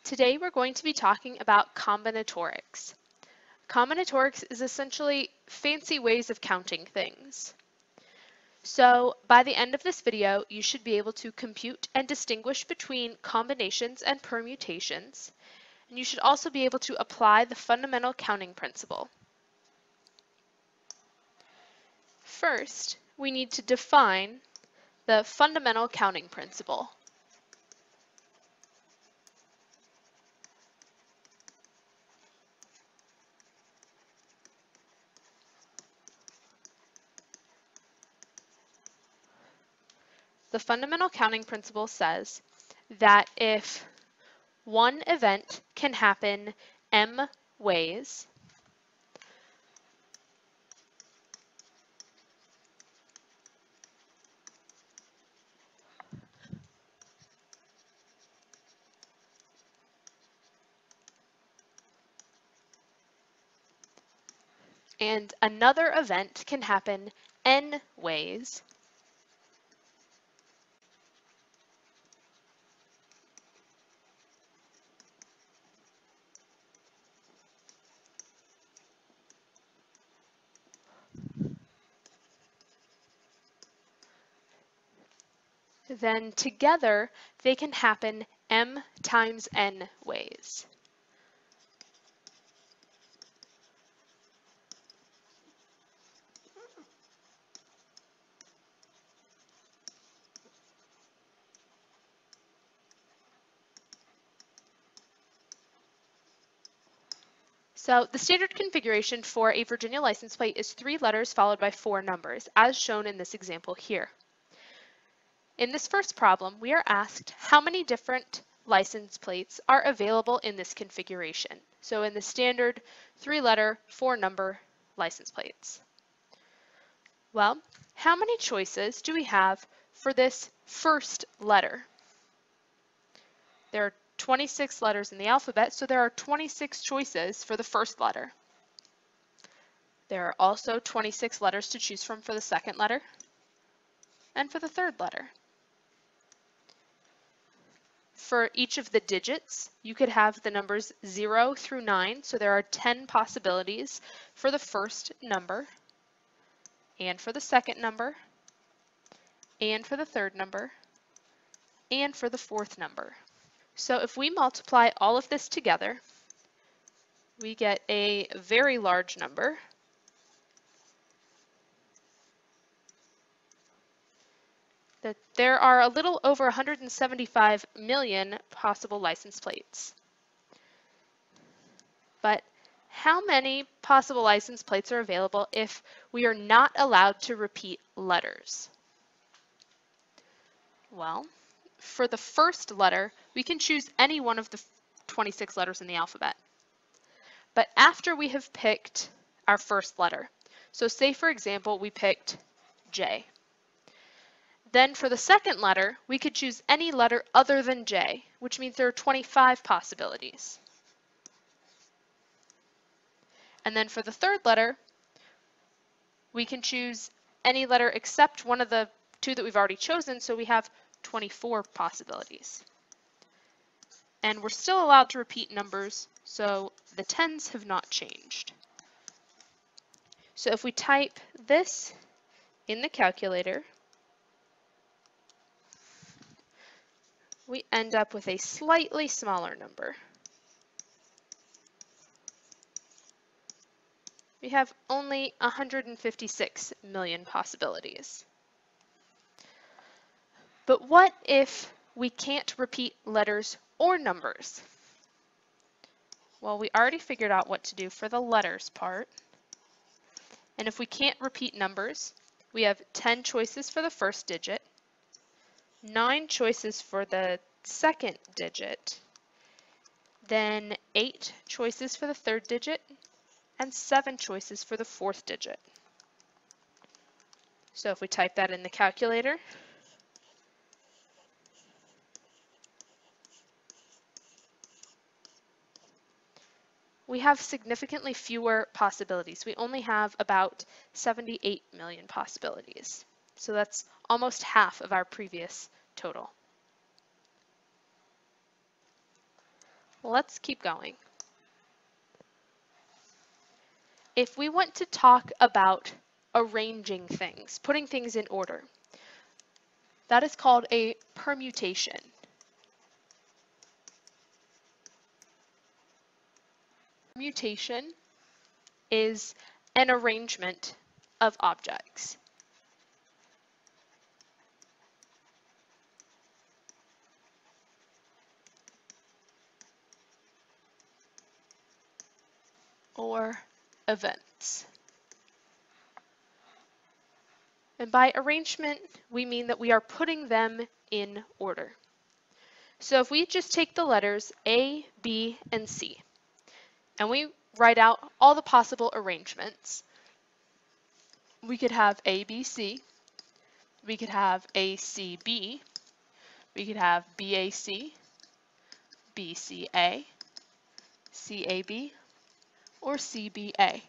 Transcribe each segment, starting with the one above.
Today we're going to be talking about combinatorics. Combinatorics is essentially fancy ways of counting things. So by the end of this video, you should be able to compute and distinguish between combinations and permutations, and you should also be able to apply the fundamental counting principle. First, we need to define the fundamental counting principle. The fundamental counting principle says that if one event can happen m ways, and another event can happen n ways, then together they can happen m times n ways. So the standard configuration for a Virginia license plate is 3 letters followed by 4 numbers, as shown in this example here. In this first problem, we are asked how many different license plates are available in this configuration. So in the standard 3-letter, 4-number license plates. Well, how many choices do we have for this first letter? There are 26 letters in the alphabet, so there are 26 choices for the first letter. There are also 26 letters to choose from for the second letter and for the third letter. For each of the digits, you could have the numbers 0 through 9, so there are 10 possibilities for the first number, and for the second number, and for the third number, and for the fourth number. So if we multiply all of this together, we get a very large number. That there are a little over 175 million possible license plates. But how many possible license plates are available if we are not allowed to repeat letters? Well, for the first letter, we can choose any one of the 26 letters in the alphabet. But after we have picked our first letter, so say for example we picked J, then for the second letter, we could choose any letter other than J, which means there are 25 possibilities. And then for the third letter, we can choose any letter except one of the 2 that we've already chosen, so we have 24 possibilities. And we're still allowed to repeat numbers, so the tens have not changed. So if we type this in the calculator, we end up with a slightly smaller number. We have only 156 million possibilities. But what if we can't repeat letters or numbers? Well, we already figured out what to do for the letters part. And if we can't repeat numbers, we have 10 choices for the first digit, 9 choices for the second digit, then 8 choices for the third digit, and 7 choices for the fourth digit. So if we type that in the calculator, we have significantly fewer possibilities. We only have about 78 million possibilities. So that's almost half of our previous total. Let's keep going. If we want to talk about arranging things, putting things in order, that is called a permutation. Permutation is an arrangement of objects. Or events. And by arrangement, we mean that we are putting them in order. So if we just take the letters A, B, and C, and we write out all the possible arrangements, we could have ABC, we could have ACB, we could have BAC, BCA, CAB, or CBA.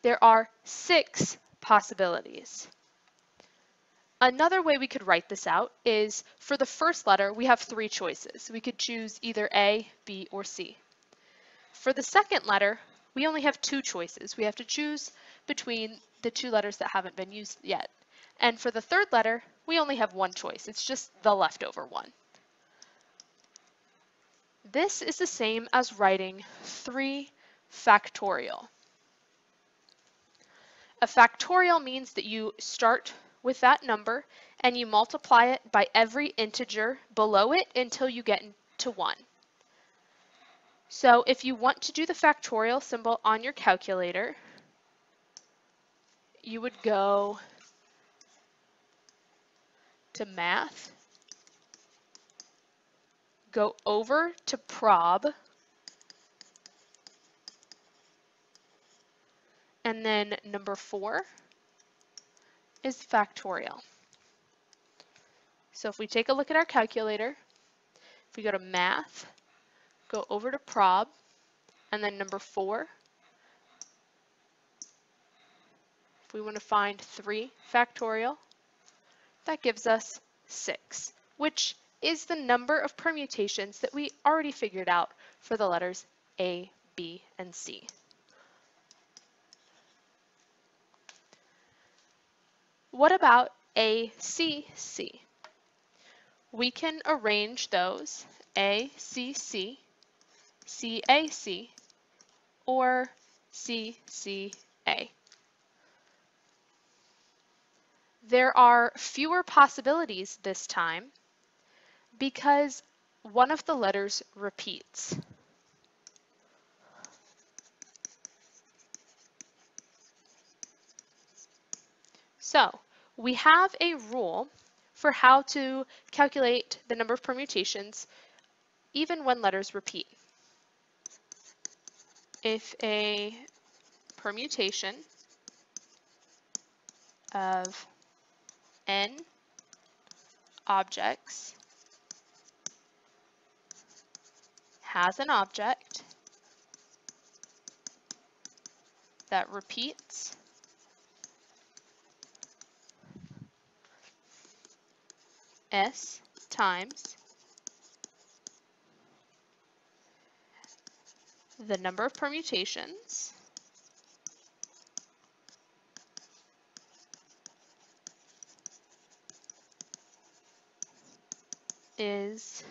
There are 6 possibilities. Another way we could write this out is for the first letter, we have 3 choices. We could choose either A, B, or C. For the second letter, we only have 2 choices. We have to choose between the 2 letters that haven't been used yet. And for the third letter, we only have 1 choice. It's just the leftover one. This is the same as writing 3 factorial. A factorial means that you start with that number and you multiply it by every integer below it until you get to 1. So if you want to do the factorial symbol on your calculator, you would go to Math, go over to Prob, and then number 4 is factorial. So if we take a look at our calculator, if we go to Math, go over to Prob, and then number 4, if we want to find 3 factorial, that gives us 6, which is the number of permutations that we already figured out for the letters A, B, and C. What about A, C, C? We can arrange those A, C, C, C, A, C, or C, C, A. There are fewer possibilities this time because one of the letters repeats. So we have a rule for how to calculate the number of permutations even when letters repeat. If a permutation of n objects has an object that repeats s times the number of permutations is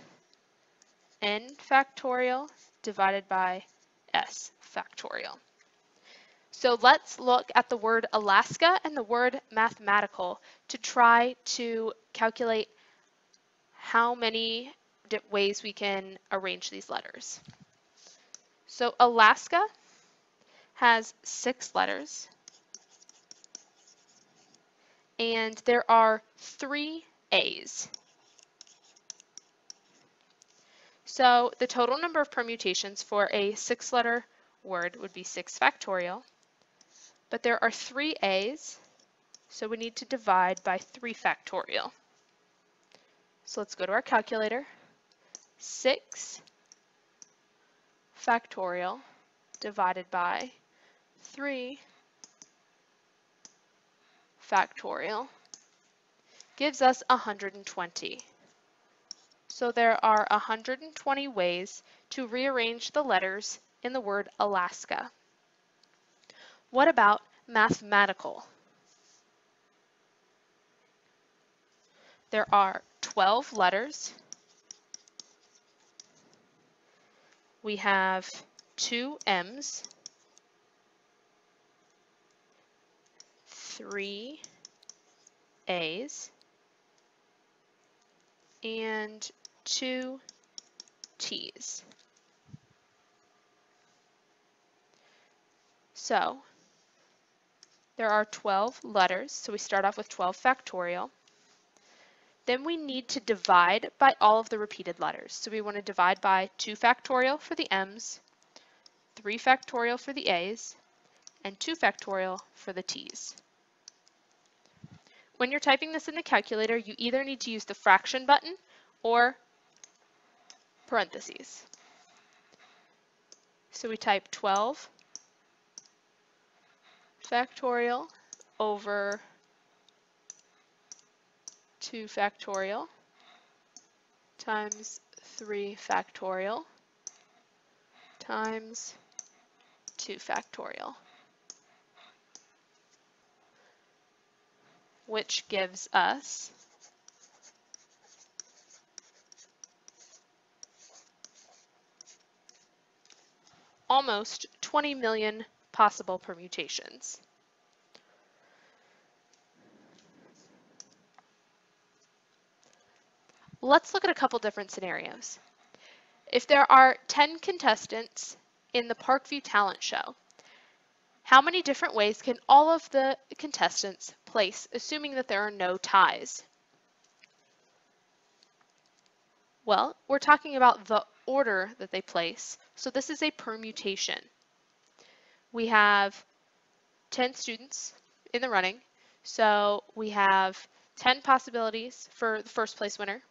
n factorial divided by s factorial. So let's look at the word Alaska and the word mathematical to try to calculate how many ways we can arrange these letters. So Alaska has 6 letters, and there are 3 A's. So the total number of permutations for a 6-letter word would be 6 factorial, but there are 3 A's, so we need to divide by 3 factorial. So let's go to our calculator. 6 factorial divided by 3 factorial gives us 120. So there are 120 ways to rearrange the letters in the word Alaska. What about mathematical? There are 12 letters. We have 2 M's, 3 A's, and 2 T's. So there are 12 letters, so we start off with 12 factorial. Then we need to divide by all of the repeated letters. So we want to divide by 2 factorial for the M's, 3 factorial for the A's, and 2 factorial for the T's. When you're typing this in the calculator, you either need to use the fraction button or parentheses. So we type 12 factorial over 2 factorial times 3 factorial times 2 factorial, which gives us almost 20 million possible permutations. Let's look at a couple different scenarios. If there are 10 contestants in the Parkview Talent Show, how many different ways can all of the contestants place, assuming that there are no ties? Well, we're talking about the order that they place, so this is a permutation. We have 10 students in the running, so we have 10 possibilities for the first place winner.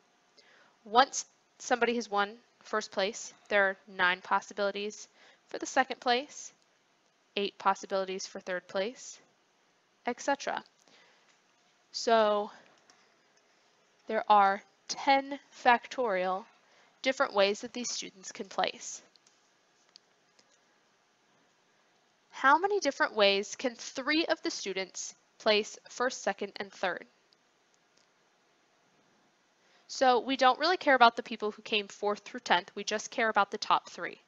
Once somebody has won first place, there are 9 possibilities for the second place, 8 possibilities for third place, etc. So there are 10 factorial different ways that these students can place. How many different ways can 3 of the students place first, second, and third? So we don't really care about the people who came 4th through 10th, we just care about the top 3.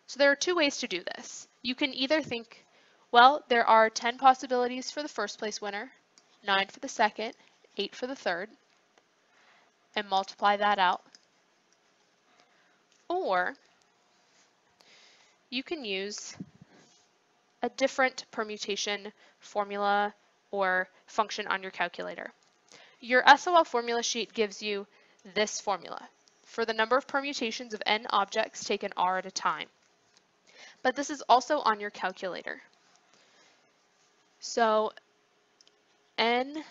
So there are 2 ways to do this. You can either think, well, there are 10 possibilities for the first place winner, 9 for the second, 8 for the third, and multiply that out. Or you can use a different permutation formula or function on your calculator. Your SOL formula sheet gives you this formula for the number of permutations of n objects, take an r at a time. But this is also on your calculator. So NPR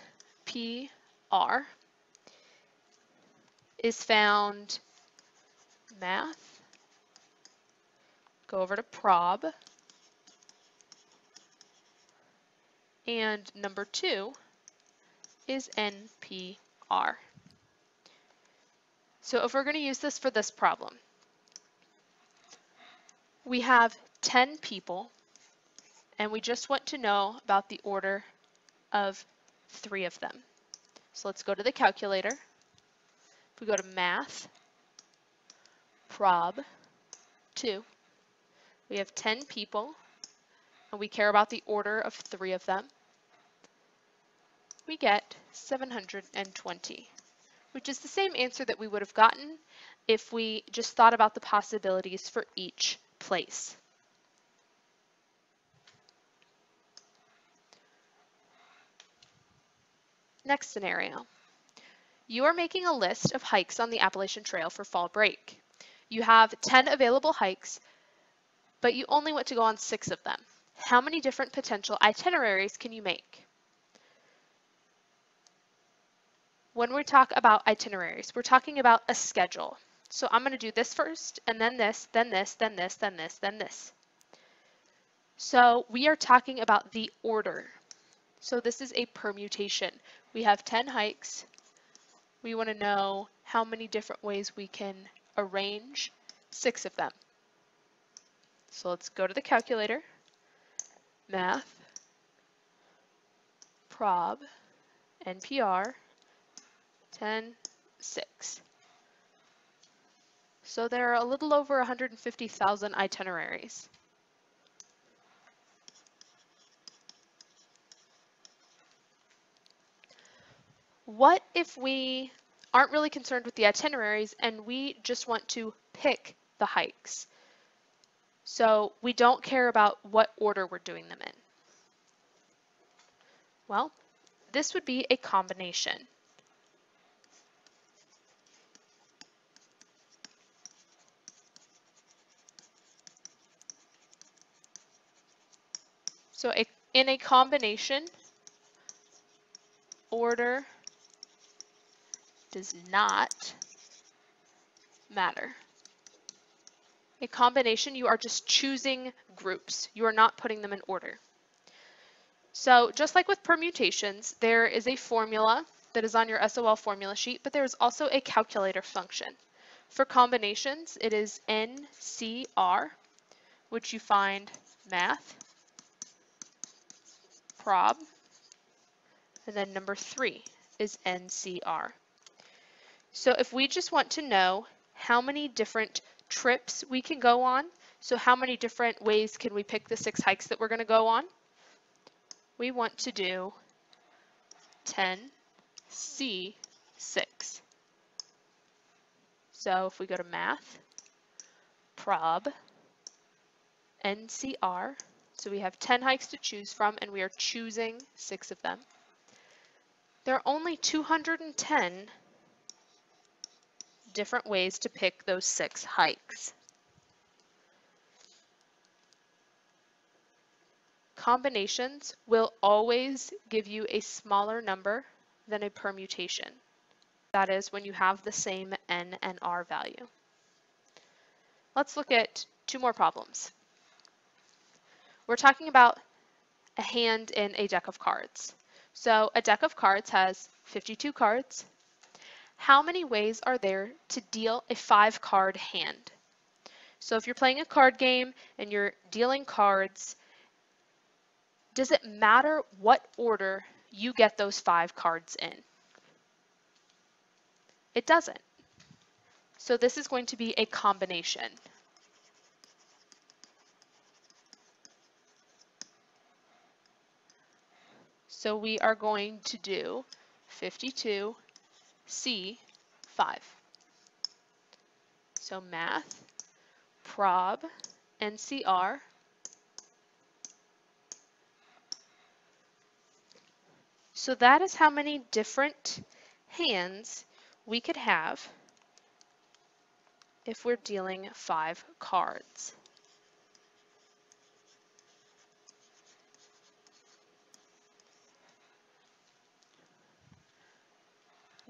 is found math, go over to prob, and number 2 is NPR. So if we're going to use this for this problem, we have 10 people and we just want to know about the order of 3 of them. So let's go to the calculator. If we go to math, prob 2, we have 10 people and we care about the order of 3 of them. We get 720, which is the same answer that we would have gotten if we just thought about the possibilities for each place. Next scenario. You are making a list of hikes on the Appalachian Trail for fall break. You have 10 available hikes, but you only want to go on 6 of them. How many different potential itineraries can you make? When we talk about itineraries, we're talking about a schedule. So I'm going to do this first, and then this, then this, then this, then this, then this. So we are talking about the order. So this is a permutation. We have 10 hikes, We want to know how many different ways we can arrange 6 of them. So let's go to the calculator, math, prob, NPR, 10, 6. So there are a little over 150,000 itineraries. What if we aren't really concerned with the itineraries and we just want to pick the hikes? So we don't care about what order we're doing them in. Well, this would be a combination. So in a combination, order does not matter. A combination, you are just choosing groups. You are not putting them in order. So just like with permutations, there is a formula that is on your SOL formula sheet, but there is also a calculator function. For combinations, it is NCR, which you find math, prob, and then number 3 is NCR. So if we just want to know how many different trips we can go on, so how many different ways can we pick the 6 hikes that we're going to go on, we want to do 10C6. So if we go to math, prob, NCR, so we have 10 hikes to choose from and we are choosing 6 of them. There are only 210 different ways to pick those 6 hikes. Combinations will always give you a smaller number than a permutation. That is when you have the same N and R value. Let's look at 2 more problems. We're talking about a hand in a deck of cards. So a deck of cards has 52 cards. How many ways are there to deal a 5-card hand? So if you're playing a card game and you're dealing cards, does it matter what order you get those 5 cards in? It doesn't. So this is going to be a combination. So we are going to do 52C5. So math, prob, NCR. So that is how many different hands we could have if we're dealing 5 cards.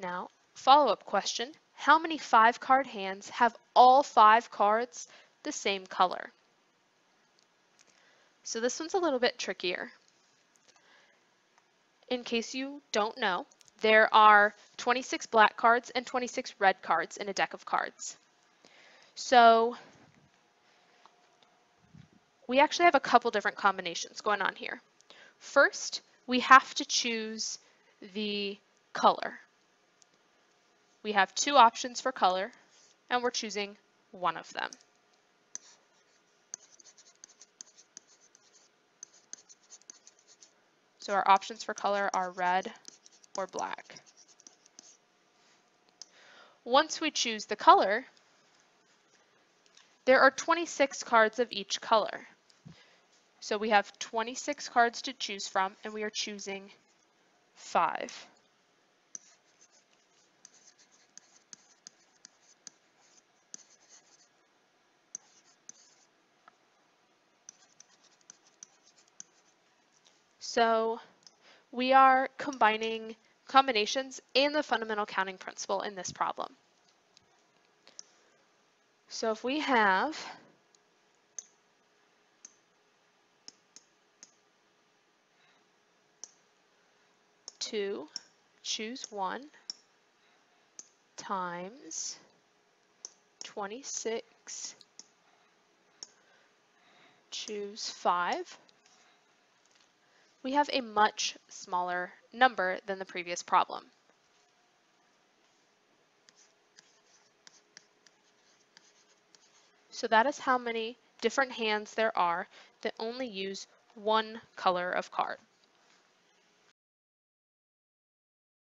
Now, follow-up question, how many 5-card hands have all 5 cards the same color? So this one's a little bit trickier. In case you don't know, there are 26 black cards and 26 red cards in a deck of cards. So we actually have a couple different combinations going on here. First, we have to choose the color. We have 2 options for color, and we're choosing one of them. So our options for color are red or black. Once we choose the color, there are 26 cards of each color. So we have 26 cards to choose from, and we are choosing 5. So we are combining combinations and the fundamental counting principle in this problem. So if we have two, choose 1, times 26, choose 5, we have a much smaller number than the previous problem. So that is how many different hands there are that only use one color of card.